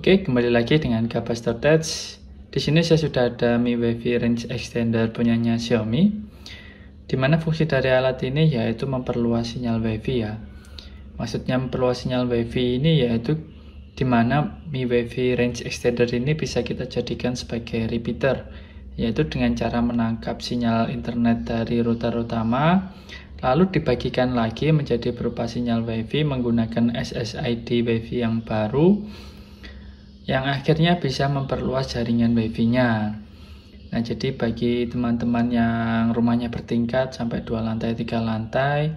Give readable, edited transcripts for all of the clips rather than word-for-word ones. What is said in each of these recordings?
Oke, kembali lagi dengan Capacitor Touch. Di sini saya sudah ada Mi WiFi Range Extender punyanya Xiaomi. Di mana fungsi dari alat ini yaitu memperluas sinyal WiFi ya. Maksudnya memperluas sinyal WiFi ini yaitu di mana Mi WiFi Range Extender ini bisa kita jadikan sebagai repeater, yaitu dengan cara menangkap sinyal internet dari router utama, lalu dibagikan lagi menjadi berupa sinyal WiFi menggunakan SSID WiFi yang baru, yang akhirnya bisa memperluas jaringan WiFi-nya. Nah, jadi bagi teman-teman yang rumahnya bertingkat sampai 2 lantai, 3 lantai,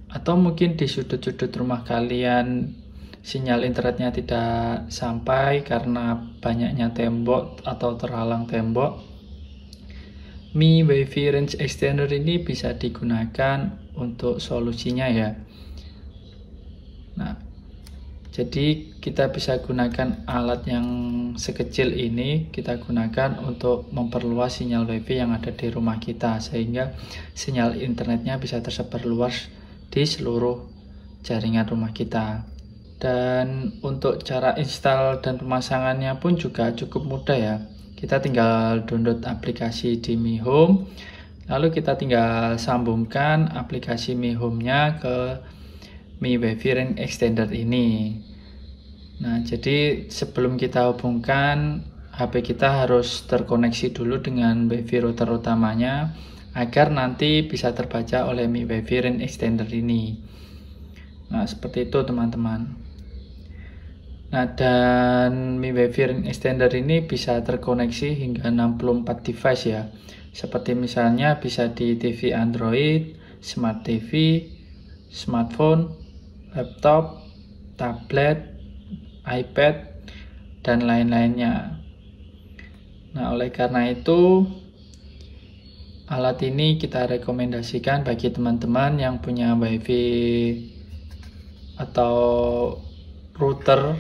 atau mungkin di sudut-sudut rumah kalian sinyal internetnya tidak sampai karena banyaknya tembok atau terhalang tembok, Mi WiFi Range Extender ini bisa digunakan untuk solusinya ya. Nah, jadi kita bisa gunakan alat yang sekecil ini, kita gunakan untuk memperluas sinyal WiFi yang ada di rumah kita, sehingga sinyal internetnya bisa tersebar luas di seluruh jaringan rumah kita. Dan untuk cara install dan pemasangannya pun juga cukup mudah ya. Kita tinggal download aplikasi di Mi Home, lalu kita tinggal sambungkan aplikasi Mi Home-nya ke Mi WiFi Range Extender ini. Nah, jadi sebelum kita hubungkan, HP kita harus terkoneksi dulu dengan WiFi router utamanya agar nanti bisa terbaca oleh Mi WiFi Range Extender ini. Nah, seperti itu teman-teman. Nah, dan Mi WiFi Range Extender ini bisa terkoneksi hingga 64 device ya. Seperti misalnya bisa di TV Android, Smart TV, smartphone, laptop, tablet, iPad, dan lain-lainnya. Nah, oleh karena itu alat ini kita rekomendasikan bagi teman-teman yang punya WiFi atau router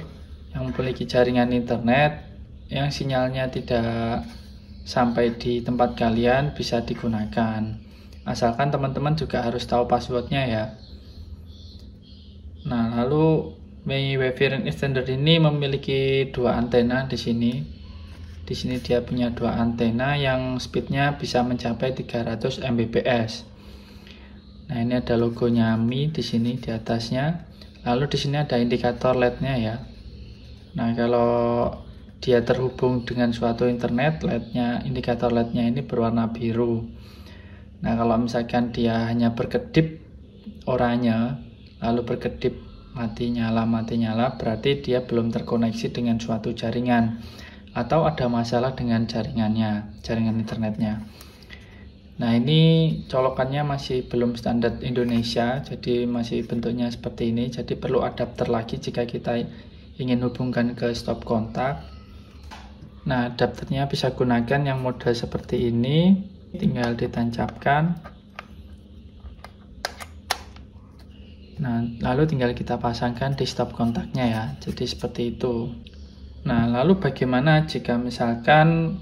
yang memiliki jaringan internet yang sinyalnya tidak sampai di tempat kalian, bisa digunakan. Asalkan teman-teman juga harus tahu passwordnya ya. Nah, lalu Mi WiFi Range Extender ini memiliki 2 antena di sini. Di sini dia punya 2 antena yang speednya bisa mencapai 300 Mbps. Nah, ini ada logonya Mi di sini di atasnya. Lalu di sini ada indikator LED-nya ya. Nah, kalau dia terhubung dengan suatu internet, LED-nya, indikator LED-nya ini berwarna biru. Nah, kalau misalkan dia hanya berkedip oranye, lalu berkedip mati nyala, berarti dia belum terkoneksi dengan suatu jaringan atau ada masalah dengan jaringannya, jaringan internetnya. Nah, ini colokannya masih belum standar Indonesia, jadi masih bentuknya seperti ini, jadi perlu adapter lagi jika kita ingin hubungkan ke stop kontak. Nah, adapternya bisa gunakan yang model seperti ini, tinggal ditancapkan. Nah, lalu tinggal kita pasangkan di stop kontaknya ya, jadi seperti itu. Nah, lalu bagaimana jika misalkan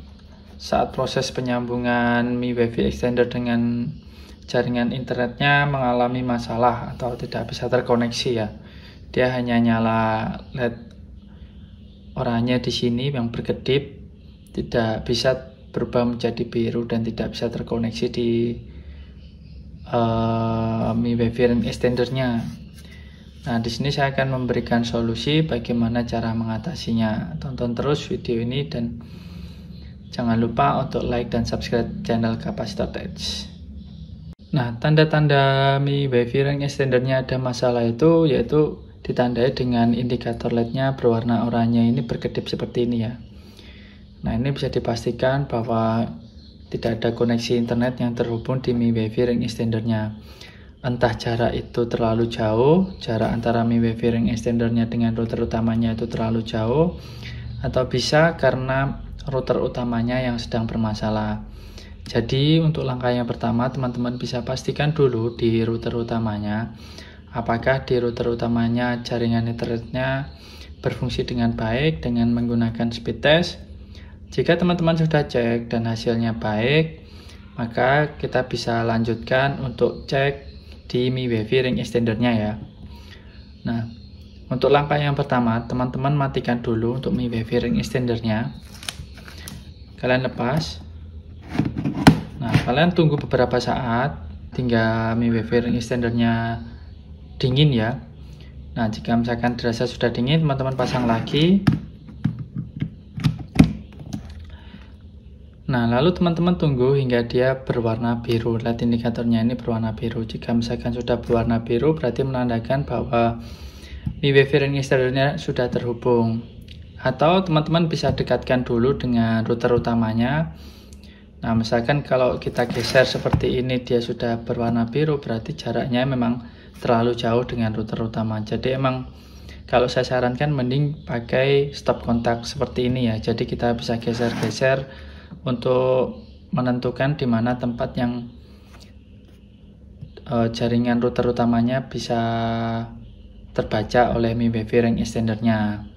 saat proses penyambungan Mi WiFi Extender dengan jaringan internetnya mengalami masalah atau tidak bisa terkoneksi ya. Dia hanya nyala LED oranye di sini yang berkedip, tidak bisa berubah menjadi biru dan tidak bisa terkoneksi di Mi WiFi Range Extendernya. Nah, di sini saya akan memberikan solusi bagaimana cara mengatasinya. Tonton terus video ini dan jangan lupa untuk like dan subscribe channel Capacitor Touch. Nah, tanda-tanda Mi WiFi Range Extendernya ada masalah itu yaitu ditandai dengan indikator LED-nya berwarna oranye ini berkedip seperti ini ya. Nah, ini bisa dipastikan bahwa tidak ada koneksi internet yang terhubung di Mi WiFi Range Extendernya. Entah jarak itu terlalu jauh, jarak antara Mi WiFi Range Extendernya dengan router utamanya itu terlalu jauh, atau bisa karena router utamanya yang sedang bermasalah. Jadi untuk langkah yang pertama, teman-teman bisa pastikan dulu di router utamanya apakah di router utamanya jaringan internetnya berfungsi dengan baik dengan menggunakan speed test. Jika teman-teman sudah cek dan hasilnya baik, maka kita bisa lanjutkan untuk cek di Mi WiFi Range Extendernya ya. Nah, Untuk langkah yang pertama, teman-teman matikan dulu untuk Mi WiFi ring extendernya. Kalian lepas. Nah, kalian tunggu beberapa saat hingga Mi WiFi ring extendernya dingin ya. Nah, jika misalkan dirasa sudah dingin, teman-teman pasang lagi. Nah, lalu teman-teman tunggu hingga dia berwarna biru. Lihat indikatornya ini berwarna biru. Jika misalkan sudah berwarna biru, berarti menandakan bahwa Mi WiFi ring extendernya sudah terhubung. Atau teman-teman bisa dekatkan dulu dengan router utamanya. Nah, misalkan kalau kita geser seperti ini, dia sudah berwarna biru, berarti jaraknya memang terlalu jauh dengan router utama. Jadi emang kalau saya sarankan mending pakai stop kontak seperti ini ya. Jadi kita bisa geser-geser untuk menentukan di mana tempat yang jaringan router utamanya bisa terbaca oleh Mi WiFi ring extendernya.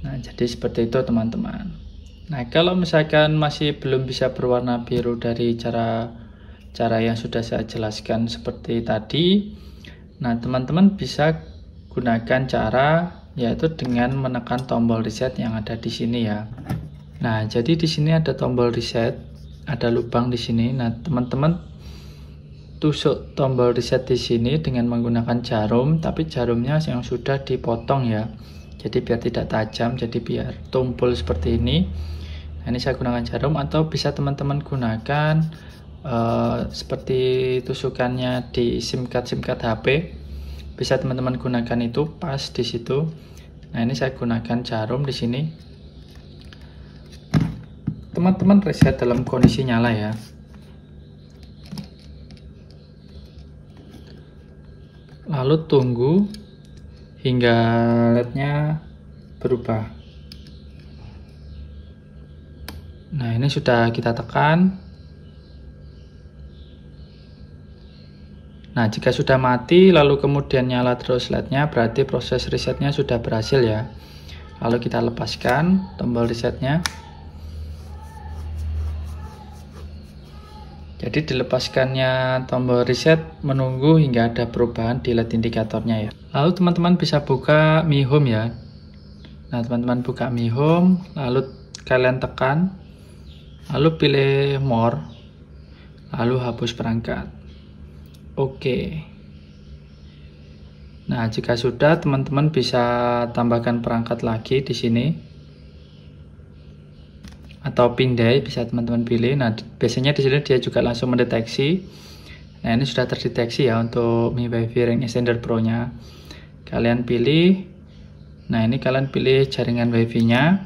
Nah, jadi seperti itu teman-teman. Nah, kalau misalkan masih belum bisa berwarna biru dari cara yang sudah saya jelaskan seperti tadi, nah teman-teman bisa gunakan cara yaitu dengan menekan tombol reset yang ada di sini ya. Nah, jadi di sini ada tombol reset, ada lubang di sini. Nah, teman-teman tusuk tombol reset di sini dengan menggunakan jarum, tapi jarumnya yang sudah dipotong ya. Jadi biar tidak tajam, jadi biar tumpul seperti ini. Nah, ini saya gunakan jarum, atau bisa teman-teman gunakan seperti tusukannya di SIM card HP. Bisa teman-teman gunakan itu pas di situ. Nah, ini saya gunakan jarum di sini. Teman-teman reset dalam kondisi nyala ya. Lalu tunggu hingga LED-nya berubah. Nah, ini sudah kita tekan. Nah, jika sudah mati lalu kemudian nyala terus LED-nya, berarti proses resetnya sudah berhasil ya. Lalu kita lepaskan tombol resetnya. Jadi dilepaskannya tombol reset menunggu hingga ada perubahan di LED indikatornya ya. Lalu teman-teman bisa buka Mi Home ya. Nah, teman-teman buka Mi Home, lalu kalian tekan, lalu pilih More, lalu hapus perangkat. Oke. Nah, jika sudah, teman-teman bisa tambahkan perangkat lagi di sini. Atau pindai bisa teman-teman pilih. Nah, biasanya di sini dia juga langsung mendeteksi. Nah, ini sudah terdeteksi ya untuk Mi WiFi ring extender Pro-nya. Kalian pilih. Nah, ini kalian pilih jaringan WiFi-nya.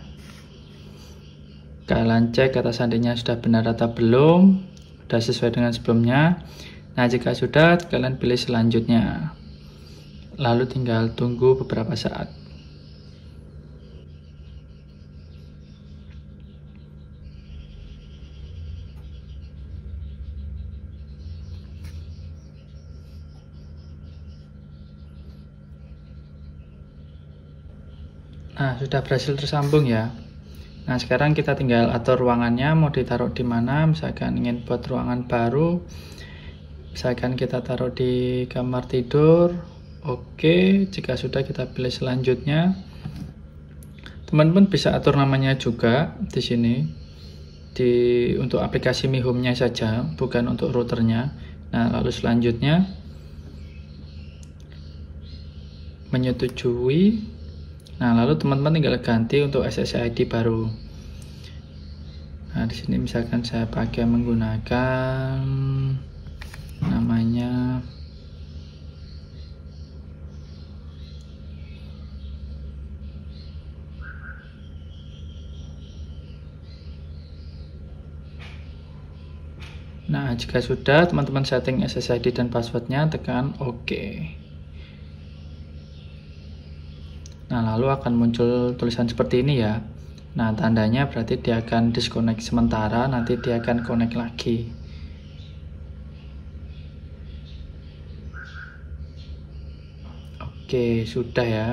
Kalian cek kata sandinya sudah benar atau belum. Sudah sesuai dengan sebelumnya. Nah, jika sudah, kalian pilih selanjutnya. Lalu tinggal tunggu beberapa saat. Nah, sudah berhasil tersambung ya. Nah, sekarang kita tinggal atur ruangannya, mau ditaruh di mana. Misalkan ingin buat ruangan baru, misalkan kita taruh di kamar tidur. Oke, jika sudah kita pilih selanjutnya. Teman-teman bisa atur namanya juga di sini. Untuk aplikasi Mi Home-nya saja, bukan untuk routernya. Nah, lalu selanjutnya menyetujui. Nah, lalu teman-teman tinggal ganti untuk SSID baru. Nah, di sini misalkan saya pakai menggunakan namanya Nah, jika sudah, teman-teman setting SSID dan passwordnya, tekan OK. Nah, lalu akan muncul tulisan seperti ini ya. Nah, tandanya berarti dia akan disconnect sementara, nanti dia akan connect lagi. Oke, sudah ya.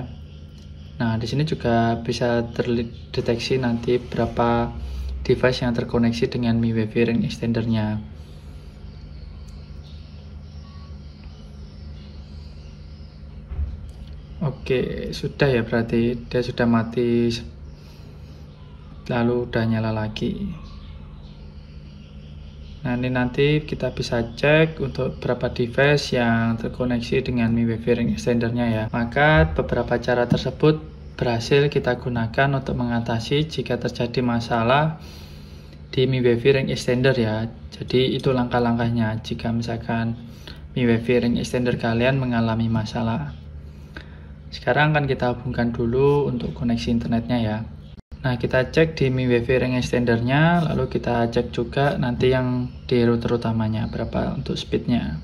Nah, di sini juga bisa terdeteksi nanti berapa device yang terkoneksi dengan Mi WiFi ring extendernya. Oke, sudah ya, berarti dia sudah mati, lalu udah nyala lagi. Nah, ini nanti kita bisa cek untuk beberapa device yang terkoneksi dengan MiWiFi ring extendernya ya. Maka beberapa cara tersebut berhasil kita gunakan untuk mengatasi jika terjadi masalah di MiWiFi ring extender ya. Jadi itu langkah-langkahnya jika misalkan MiWiFi ring extender kalian mengalami masalah. Sekarang akan kita hubungkan dulu untuk koneksi internetnya ya. Nah, kita cek di MiWiFi ring extendernya, lalu kita cek juga nanti yang di router utamanya berapa untuk speednya.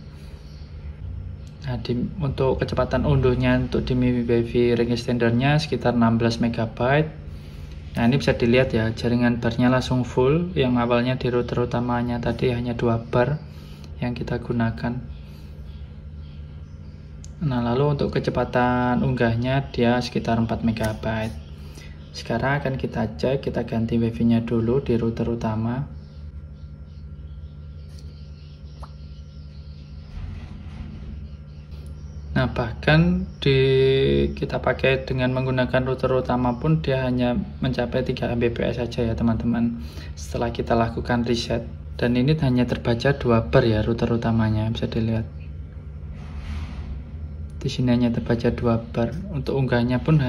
Nah, untuk kecepatan unduhnya untuk di MiWiFi ring extendernya sekitar 16 MB. Nah, ini bisa dilihat ya, jaringan barnya langsung full. Yang awalnya di router utamanya tadi hanya 2 bar yang kita gunakan. Nah, lalu untuk kecepatan unggahnya dia sekitar 4 MB. Sekarang akan kita cek, kita ganti wifi-nya dulu di router utama. Nah, bahkan kita pakai dengan menggunakan router utama pun dia hanya mencapai 3 Mbps saja ya teman-teman. Setelah kita lakukan reset, dan ini hanya terbaca 2 bar ya router utamanya, bisa dilihat. Di sini hanya terbaca 2 bar. Untuk unggahnya pun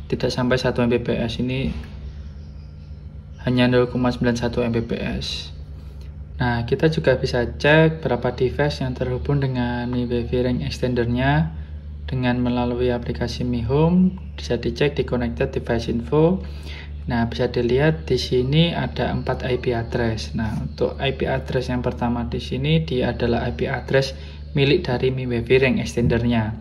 tidak sampai 1 Mbps, ini hanya 0,91 Mbps. Nah, kita juga bisa cek berapa device yang terhubung dengan MiWiFi ring extendernya dengan melalui aplikasi Mi Home. Bisa dicek di Connected Device Info. Nah, bisa dilihat di sini ada 4 IP address. Nah, untuk IP address yang pertama di sini dia adalah IP address milik dari MiWiFi ring extendernya.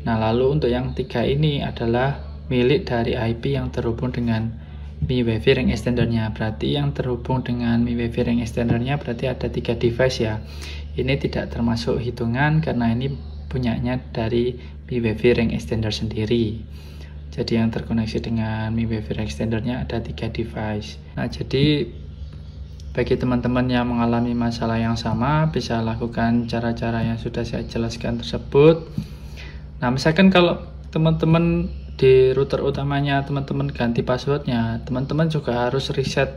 Nah, lalu untuk yang 3 ini adalah milik dari IP yang terhubung dengan MiWiFi ring extendernya. Berarti yang terhubung dengan MiWiFi ring extendernya berarti ada 3 device ya. Ini tidak termasuk hitungan karena ini punyanya dari MiWiFi ring extender sendiri. Jadi yang terkoneksi dengan MiWiFi ring extendernya ada 3 device. Nah, jadi bagi teman-teman yang mengalami masalah yang sama bisa lakukan cara-cara yang sudah saya jelaskan tersebut. Nah, misalkan kalau teman-teman di router utamanya teman-teman ganti passwordnya, teman-teman juga harus reset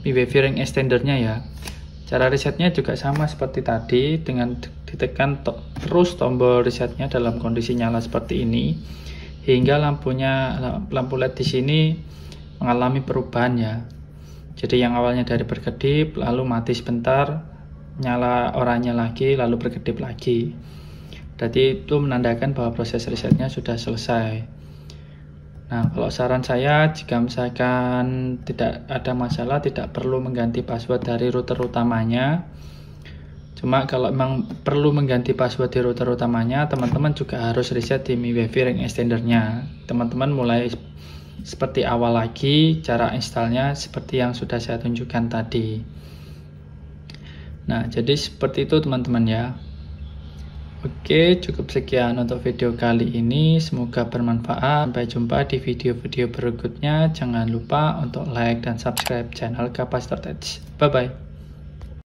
MiWiFi ring extendernya ya. Cara resetnya juga sama seperti tadi, dengan ditekan terus tombol resetnya dalam kondisi nyala seperti ini hingga lampu LED di sini mengalami perubahan ya. Jadi yang awalnya dari berkedip lalu mati sebentar, nyala oranye lagi lalu berkedip lagi. Berarti itu menandakan bahwa proses resetnya sudah selesai. Nah, kalau saran saya, jika misalkan tidak ada masalah, tidak perlu mengganti password dari router utamanya. Cuma kalau memang perlu mengganti password di router utamanya, teman-teman juga harus reset di MiWiFi ring extendernya. Teman-teman mulai seperti awal lagi, cara installnya seperti yang sudah saya tunjukkan tadi. Nah, jadi seperti itu teman-teman ya. Oke, cukup sekian untuk video kali ini. Semoga bermanfaat. Sampai jumpa di video-video berikutnya. Jangan lupa untuk like dan subscribe channel Capacitor Tech. Bye-bye.